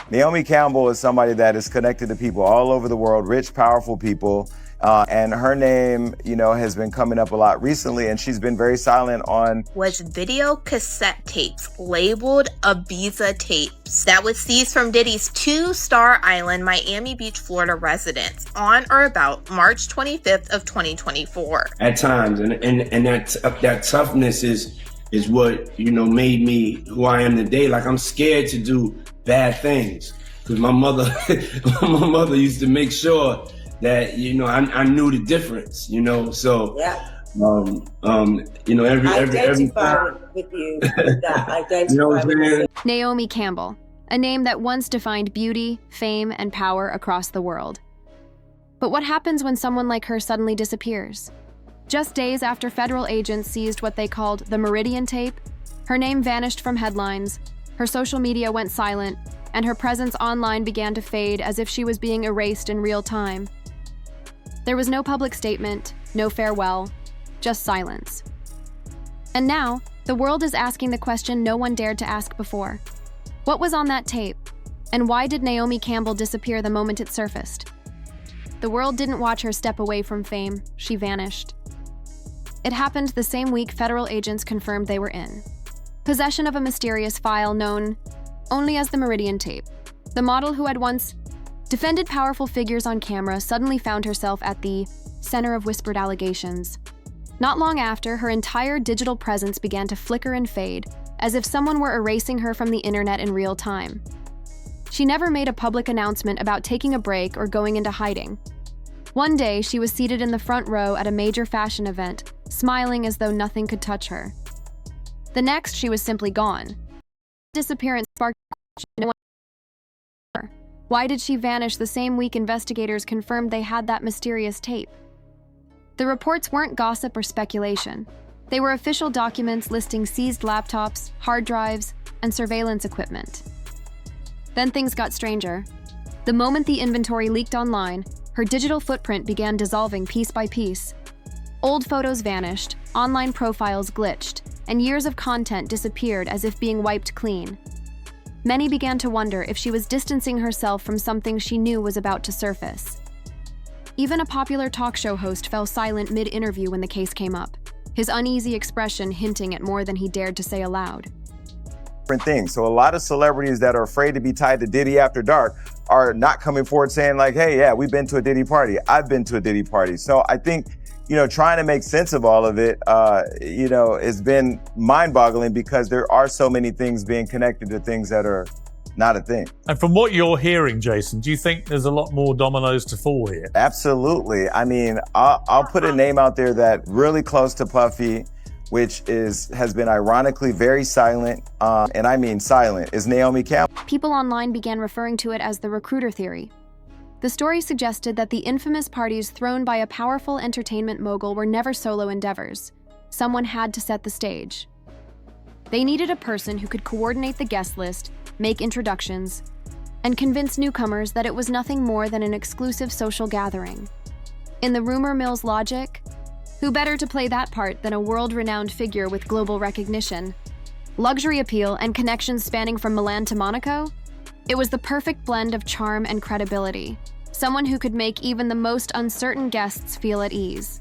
Naomi Campbell is somebody that is connected to people all over the world, rich, powerful people. And her name, has been coming up a lot recently, and she's been very silent on was video cassette tapes labeled Ibiza tapes that was seized from Diddy's two-star island, Miami Beach, Florida residence on or about March 25th of 2024. At times, and that toughness is what, made me who I am today. Like, I'm scared to do bad things because my mother used to make sure that, I knew the difference, so, yeah. every time. With you, with that. Identify with you. Naomi Campbell, a name that once defined beauty, fame, and power across the world. But what happens when someone like her suddenly disappears? Just days after federal agents seized what they called the Meridian tape, her name vanished from headlines, her social media went silent, and her presence online began to fade as if she was being erased in real time. There was no public statement, no farewell, just silence. And now, the world is asking the question no one dared to ask before. What was on that tape? And why did Naomi Campbell disappear the moment it surfaced? The world didn't watch her step away from fame, she vanished. It happened the same week federal agents confirmed they were in possession of a mysterious file known only as the Meridian tape. The model who had once defended powerful figures on camera suddenly found herself at the center of whispered allegations. Not long after, her entire digital presence began to flicker and fade, as if someone were erasing her from the internet in real time. She never made a public announcement about taking a break or going into hiding. One day, she was seated in the front row at a major fashion event, smiling as though nothing could touch her. The next, she was simply gone. Disappearance sparked no one. Why did she vanish the same week investigators confirmed they had that mysterious tape? The reports weren't gossip or speculation. They were official documents listing seized laptops, hard drives, and surveillance equipment. Then things got stranger. The moment the inventory leaked online, her digital footprint began dissolving piece by piece. Old photos vanished, online profiles glitched, and years of content disappeared as if being wiped clean. Many began to wonder if she was distancing herself from something she knew was about to surface. Even a popular talk show host fell silent mid-interview when the case came up, his uneasy expression hinting at more than he dared to say aloud. different things. So a lot of celebrities that are afraid to be tied to Diddy after dark are not coming forward saying like, hey, yeah, we've been to a Diddy party. I've been to a Diddy party. So I think, trying to make sense of all of it, has been mind-boggling because there are so many things being connected to things that are not a thing. And from what you're hearing, Jason, do you think there's a lot more dominoes to fall here? Absolutely. I mean, I'll put a name out there that really close to Puffy, which has been ironically very silent, and I mean silent, is Naomi Campbell. People online began referring to it as the recruiter theory. The story suggested that the infamous parties thrown by a powerful entertainment mogul were never solo endeavors. Someone had to set the stage. They needed a person who could coordinate the guest list, make introductions, and convince newcomers that it was nothing more than an exclusive social gathering. In the rumor mill's logic, who better to play that part than a world-renowned figure with global recognition? Luxury appeal and connections spanning from Milan to Monaco? It was the perfect blend of charm and credibility, someone who could make even the most uncertain guests feel at ease.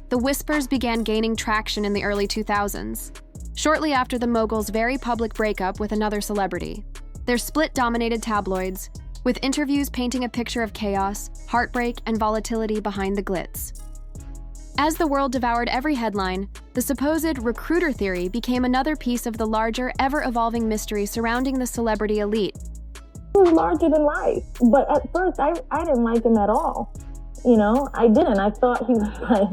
The whispers began gaining traction in the early 2000s, shortly after the mogul's very public breakup with another celebrity. Their split dominated tabloids, with interviews painting a picture of chaos, heartbreak, and volatility behind the glitz. As the world devoured every headline, the supposed recruiter theory became another piece of the larger, ever-evolving mystery surrounding the celebrity elite. He was larger than life, but at first I didn't like him at all. I didn't. I thought he was like,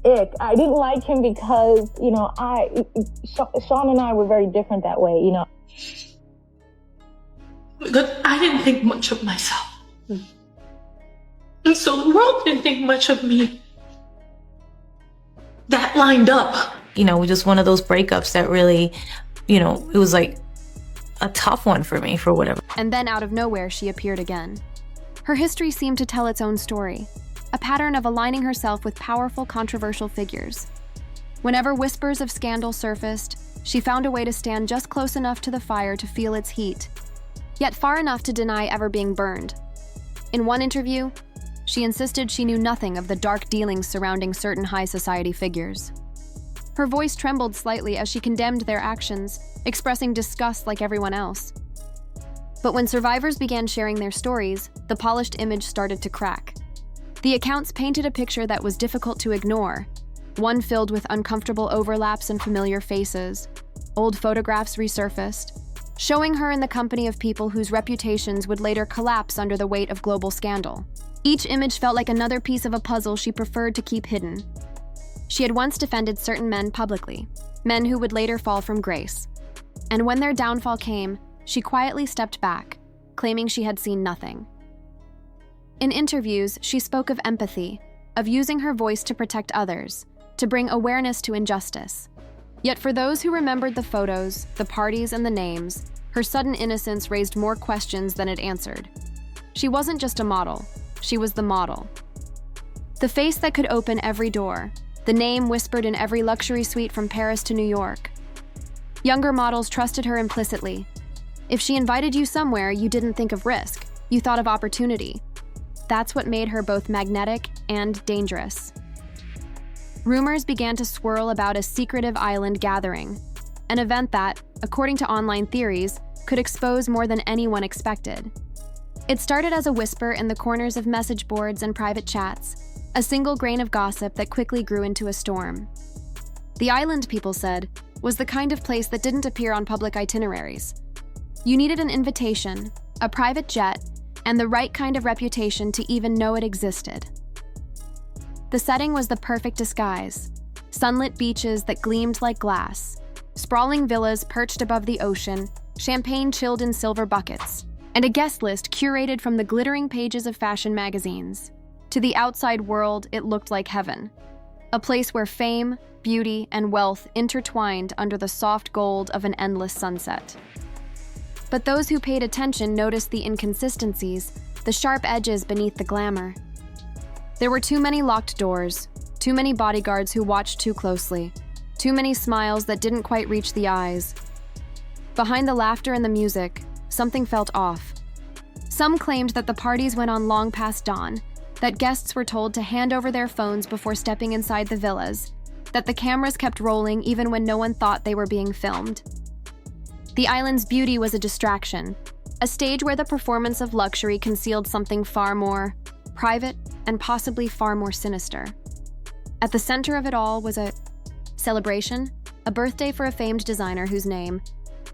ick. I didn't like him because, Sean and I were very different that way, Because I didn't think much of myself. And so the world didn't think much of me. That lined up. Just one of those breakups that really, it was like a tough one for me for whatever. And then out of nowhere, she appeared again. Her history seemed to tell its own story, a pattern of aligning herself with powerful, controversial figures. Whenever whispers of scandal surfaced, she found a way to stand just close enough to the fire to feel its heat, yet far enough to deny ever being burned. In one interview, she insisted she knew nothing of the dark dealings surrounding certain high society figures. Her voice trembled slightly as she condemned their actions, expressing disgust like everyone else. But when survivors began sharing their stories, the polished image started to crack. The accounts painted a picture that was difficult to ignore, one filled with uncomfortable overlaps and familiar faces. Old photographs resurfaced, showing her in the company of people whose reputations would later collapse under the weight of global scandal. Each image felt like another piece of a puzzle she preferred to keep hidden. She had once defended certain men publicly, men who would later fall from grace. And when their downfall came, she quietly stepped back, claiming she had seen nothing. In interviews, she spoke of empathy, of using her voice to protect others, to bring awareness to injustice. Yet for those who remembered the photos, the parties, and the names, her sudden innocence raised more questions than it answered. She wasn't just a model, she was the model. The face that could open every door, the name whispered in every luxury suite from Paris to New York. Younger models trusted her implicitly. If she invited you somewhere, you didn't think of risk, you thought of opportunity. That's what made her both magnetic and dangerous. Rumors began to swirl about a secretive island gathering, an event that, according to online theories, could expose more than anyone expected. It started as a whisper in the corners of message boards and private chats, a single grain of gossip that quickly grew into a storm. The island, people said, was the kind of place that didn't appear on public itineraries. You needed an invitation, a private jet, and the right kind of reputation to even know it existed. The setting was the perfect disguise: sunlit beaches that gleamed like glass, sprawling villas perched above the ocean, champagne chilled in silver buckets, and a guest list curated from the glittering pages of fashion magazines. To the outside world, it looked like heaven, a place where fame, beauty, and wealth intertwined under the soft gold of an endless sunset. But those who paid attention noticed the inconsistencies, the sharp edges beneath the glamour. There were too many locked doors, too many bodyguards who watched too closely, too many smiles that didn't quite reach the eyes. Behind the laughter and the music, something felt off. Some claimed that the parties went on long past dawn, that guests were told to hand over their phones before stepping inside the villas, that the cameras kept rolling even when no one thought they were being filmed. The island's beauty was a distraction, a stage where the performance of luxury concealed something far more private and possibly far more sinister. At the center of it all was a celebration, a birthday for a famed designer whose name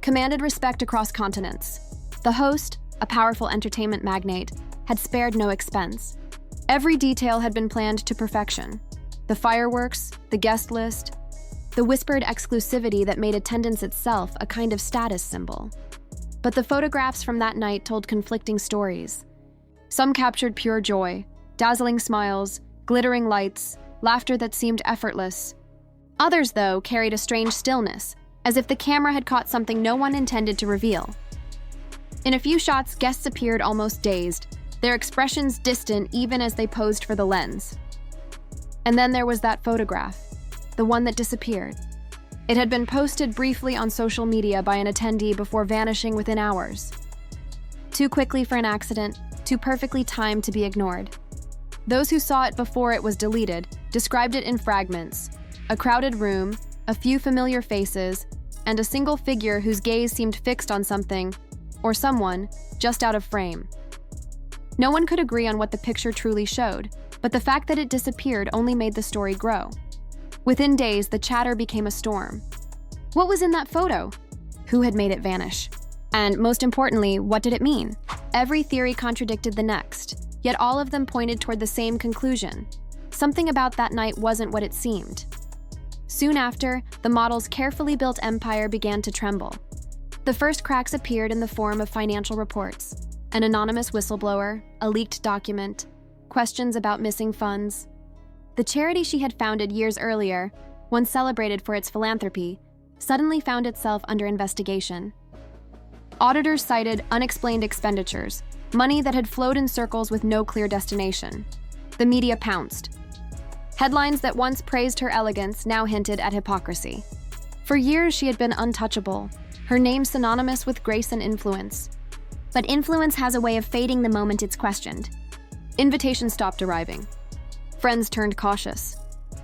commanded respect across continents. The host, a powerful entertainment magnate, had spared no expense. Every detail had been planned to perfection. The fireworks, the guest list, the whispered exclusivity that made attendance itself a kind of status symbol. But the photographs from that night told conflicting stories. Some captured pure joy, dazzling smiles, glittering lights, laughter that seemed effortless. Others, though, carried a strange stillness, as if the camera had caught something no one intended to reveal. In a few shots, guests appeared almost dazed, their expressions distant even as they posed for the lens. And then there was that photograph, the one that disappeared. It had been posted briefly on social media by an attendee before vanishing within hours. Too quickly for an accident, too perfectly timed to be ignored. Those who saw it before it was deleted described it in fragments: a crowded room, a few familiar faces, and a single figure whose gaze seemed fixed on something, or someone, just out of frame. No one could agree on what the picture truly showed, but the fact that it disappeared only made the story grow. Within days, the chatter became a storm. What was in that photo? Who had made it vanish? And most importantly, what did it mean? Every theory contradicted the next, yet all of them pointed toward the same conclusion. Something about that night wasn't what it seemed. Soon after, the model's carefully built empire began to tremble. The first cracks appeared in the form of financial reports, an anonymous whistleblower, a leaked document, questions about missing funds. The charity she had founded years earlier, once celebrated for its philanthropy, suddenly found itself under investigation. Auditors cited unexplained expenditures, money that had flowed in circles with no clear destination. The media pounced. Headlines that once praised her elegance now hinted at hypocrisy. For years, she had been untouchable, her name synonymous with grace and influence. But influence has a way of fading the moment it's questioned. Invitations stopped arriving. Friends turned cautious.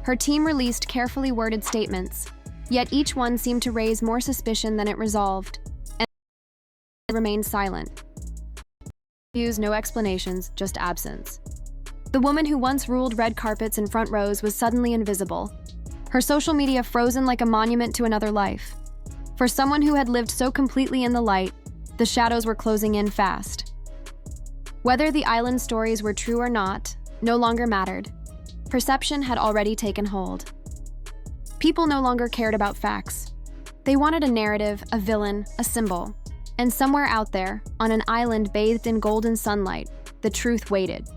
Her team released carefully worded statements, yet each one seemed to raise more suspicion than it resolved, and remained silent. No explanations, just absence. The woman who once ruled red carpets and front rows was suddenly invisible, her social media frozen like a monument to another life. For someone who had lived so completely in the light, the shadows were closing in fast. Whether the island stories were true or not, no longer mattered. Perception had already taken hold. People no longer cared about facts. They wanted a narrative, a villain, a symbol. And somewhere out there, on an island bathed in golden sunlight, the truth waited.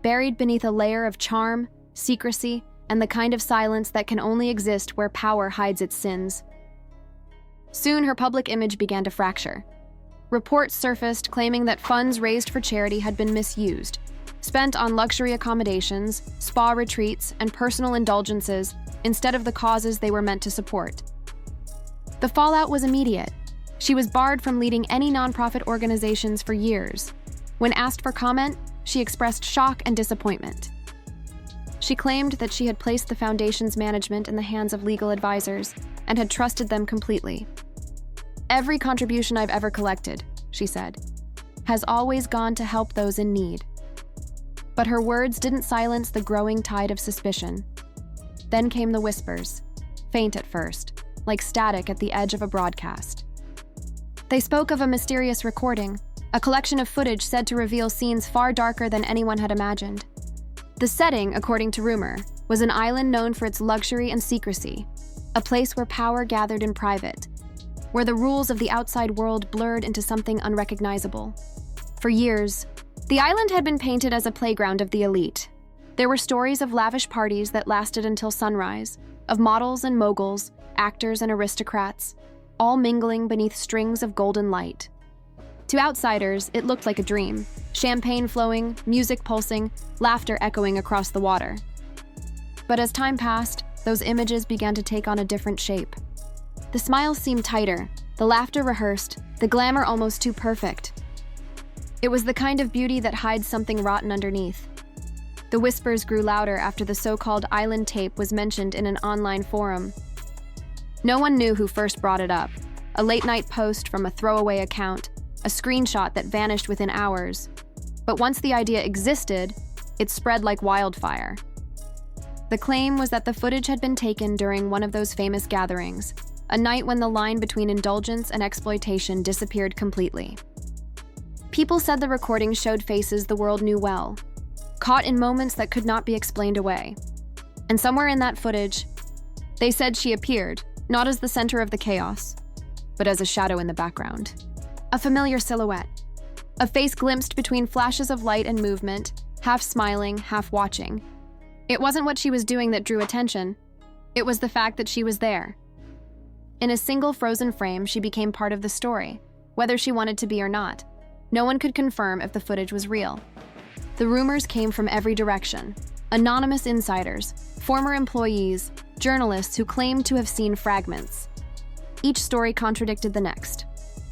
Buried beneath a layer of charm, secrecy, and the kind of silence that can only exist where power hides its sins. Soon, her public image began to fracture. Reports surfaced claiming that funds raised for charity had been misused, spent on luxury accommodations, spa retreats, and personal indulgences instead of the causes they were meant to support. The fallout was immediate. She was barred from leading any nonprofit organizations for years. When asked for comment, she expressed shock and disappointment. She claimed that she had placed the foundation's management in the hands of legal advisors and had trusted them completely. "Every contribution I've ever collected," she said, "has always gone to help those in need." But her words didn't silence the growing tide of suspicion. Then came the whispers, faint at first, like static at the edge of a broadcast. They spoke of a mysterious recording, a collection of footage said to reveal scenes far darker than anyone had imagined. The setting, according to rumor, was an island known for its luxury and secrecy, a place where power gathered in private, where the rules of the outside world blurred into something unrecognizable. For years, the island had been painted as a playground of the elite. There were stories of lavish parties that lasted until sunrise, of models and moguls, actors and aristocrats, all mingling beneath strings of golden light. To outsiders, it looked like a dream, champagne flowing, music pulsing, laughter echoing across the water. But as time passed, those images began to take on a different shape. The smiles seemed tighter, the laughter rehearsed, the glamour almost too perfect. It was the kind of beauty that hides something rotten underneath. The whispers grew louder after the so-called island tape was mentioned in an online forum. No one knew who first brought it up. A late-night post from a throwaway account, a screenshot that vanished within hours. But once the idea existed, it spread like wildfire. The claim was that the footage had been taken during one of those famous gatherings, a night when the line between indulgence and exploitation disappeared completely. People said the recording showed faces the world knew well, caught in moments that could not be explained away. And somewhere in that footage, they said she appeared, not as the center of the chaos, but as a shadow in the background. A familiar silhouette, a face glimpsed between flashes of light and movement, half smiling, half watching. It wasn't what she was doing that drew attention. It was the fact that she was there. In a single frozen frame, she became part of the story, whether she wanted to be or not. No one could confirm if the footage was real. The rumors came from every direction. Anonymous insiders, former employees, journalists who claimed to have seen fragments. Each story contradicted the next.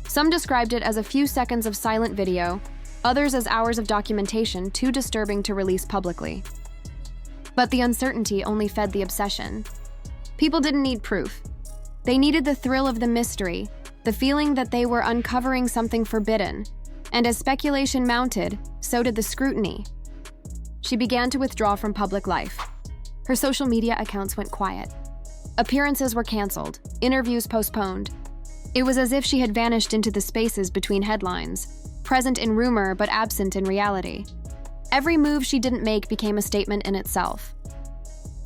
Some described it as a few seconds of silent video, others as hours of documentation too disturbing to release publicly. But the uncertainty only fed the obsession. People didn't need proof. They needed the thrill of the mystery, the feeling that they were uncovering something forbidden. And as speculation mounted, so did the scrutiny. She began to withdraw from public life. Her social media accounts went quiet. Appearances were canceled, interviews postponed. It was as if she had vanished into the spaces between headlines, present in rumor but absent in reality. Every move she didn't make became a statement in itself.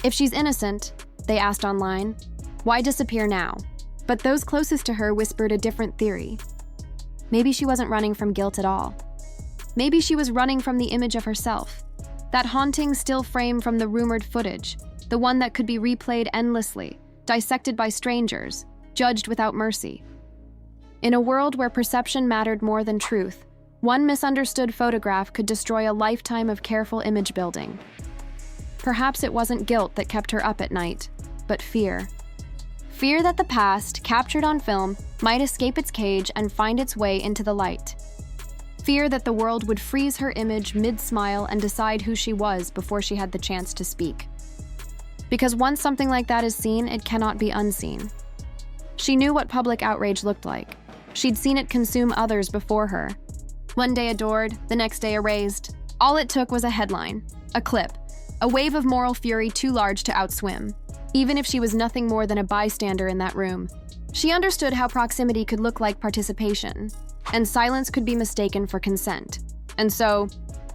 If she's innocent, they asked online, why disappear now? But those closest to her whispered a different theory. Maybe she wasn't running from guilt at all. Maybe she was running from the image of herself, that haunting still frame from the rumored footage, the one that could be replayed endlessly, dissected by strangers, judged without mercy. In a world where perception mattered more than truth, one misunderstood photograph could destroy a lifetime of careful image building. Perhaps it wasn't guilt that kept her up at night, but fear. Fear that the past, captured on film, might escape its cage and find its way into the light. Fear that the world would freeze her image mid-smile and decide who she was before she had the chance to speak. Because once something like that is seen, it cannot be unseen. She knew what public outrage looked like. She'd seen it consume others before her. One day adored, the next day erased. All it took was a headline, a clip, a wave of moral fury too large to outswim, even if she was nothing more than a bystander in that room. She understood how proximity could look like participation, and silence could be mistaken for consent. And so,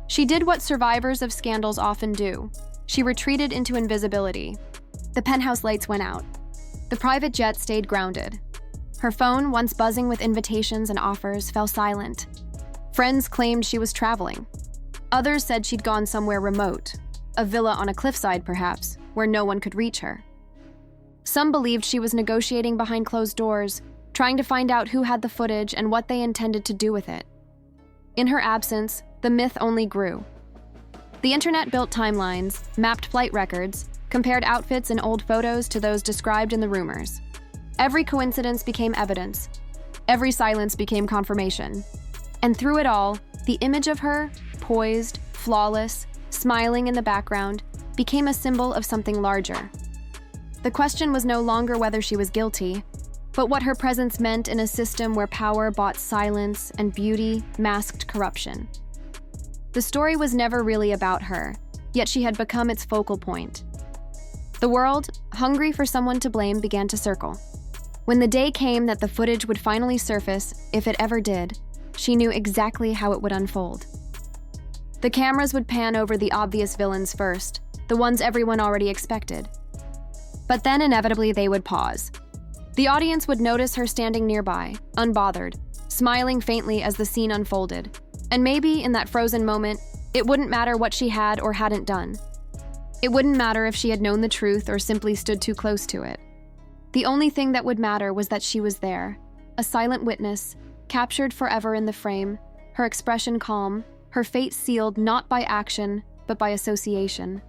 she did what survivors of scandals often do. She retreated into invisibility. The penthouse lights went out. The private jet stayed grounded. Her phone, once buzzing with invitations and offers, fell silent. Friends claimed she was traveling. Others said she'd gone somewhere remote, a villa on a cliffside perhaps, where no one could reach her. Some believed she was negotiating behind closed doors, trying to find out who had the footage and what they intended to do with it. In her absence, the myth only grew. The internet built timelines, mapped flight records, compared outfits and old photos to those described in the rumors. Every coincidence became evidence. Every silence became confirmation. And through it all, the image of her, poised, flawless, smiling in the background, became a symbol of something larger. The question was no longer whether she was guilty, but what her presence meant in a system where power bought silence and beauty masked corruption. The story was never really about her, yet she had become its focal point. The world, hungry for someone to blame, began to circle. When the day came that the footage would finally surface, if it ever did, she knew exactly how it would unfold. The cameras would pan over the obvious villains first, the ones everyone already expected. But then inevitably they would pause. The audience would notice her standing nearby, unbothered, smiling faintly as the scene unfolded. And maybe, in that frozen moment, it wouldn't matter what she had or hadn't done. It wouldn't matter if she had known the truth or simply stood too close to it. The only thing that would matter was that she was there, a silent witness, captured forever in the frame, her expression calm, her fate sealed not by action, but by association.